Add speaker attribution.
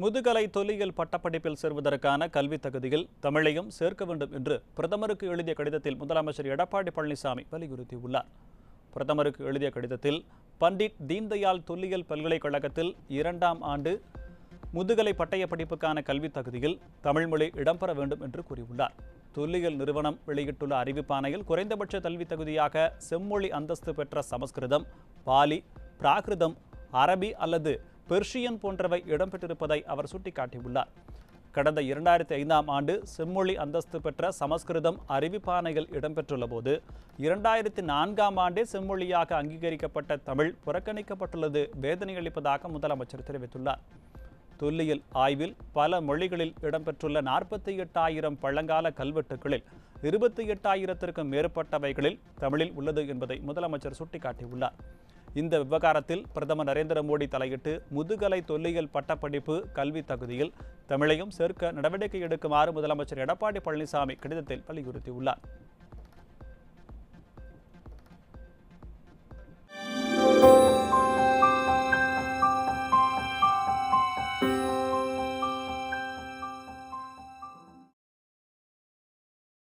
Speaker 1: முதுகலை தொல்லியல் பட்டப்படிப்பில் சேர்வதற்கான கல்வி தகுதியில் தமிழையும் சேர்க்க வேண்டும் என்று பிரதமருக்கு எழுதிய கடிதத்தில் முதலமைச்சர் எடப்பாடி பழனிசாமி வலியுறுத்தியுள்ளார். பிரதமருக்கு எழுதிய கடிதத்தில் பண்டிட் தீன்தயாள் தொல்லியல் பல்கலைக்கழகத்தில் 2ஆம் ஆண்டு முதுகலை பட்டய படிப்புக்கான கல்வி தகுதியில் தமிழ் மொழி இடம்பெற வேண்டும் என்று கூறியுள்ளார். தொல்லியல் நிறுவனம் வெளியிட்டுள்ள அறிவிப்பாணையில் குறைந்தபட்ச கல்வி தகுதியாக செம்மொழி அந்தஸ்து பெற்ற சமஸ்கிருதம், பாலி, பிராகிருதம், அரபி அல்லது பெர்ஷியன் போன்றவை இடம்பெற்றிருப்பதை அவர் சுட்டிக்காட்டியுள்ளார். கடந்த 2005ஆம் ஆண்டு செம்மொழி அந்தஸ்து பெற்ற சமஸ்கிருதம் அறிவிப்பாணையில் இடம்பெற்றுள்ள போது 2004ஆம் ஆண்டே செம்மொழியாக அங்கீகரிக்கப்பட்ட தமிழ் புறக்கணிக்கப்பட்டுள்ளது வேதனை அளிப்பதாக முதலமைச்சர் தெரிவித்துள்ளார். தொல்லியல் ஆய்வில் பல மொழிகளில் இடம்பெற்றுள்ள 48,000 பழங்கால கல்வெட்டுகளில் 28,000க்கும் மேற்பட்டவைகளில் தமிழில் உள்ளது என்பதை முதலமைச்சர் சுட்டிக்காட்டியுள்ளார். இந்த விவகாரத்தில் பிரதமர் நரேந்திர மோடி தலையிட்டு முதுகலை தொல்லியல் பட்டப்படிப்பு கல்வி தகுதியில் தமிழையும் சேர்க்க நடவடிக்கை எடுக்குமாறு முதலமைச்சர் எடப்பாடி பழனிசாமி கடிதத்தில் வலியுறுத்தியுள்ளார்.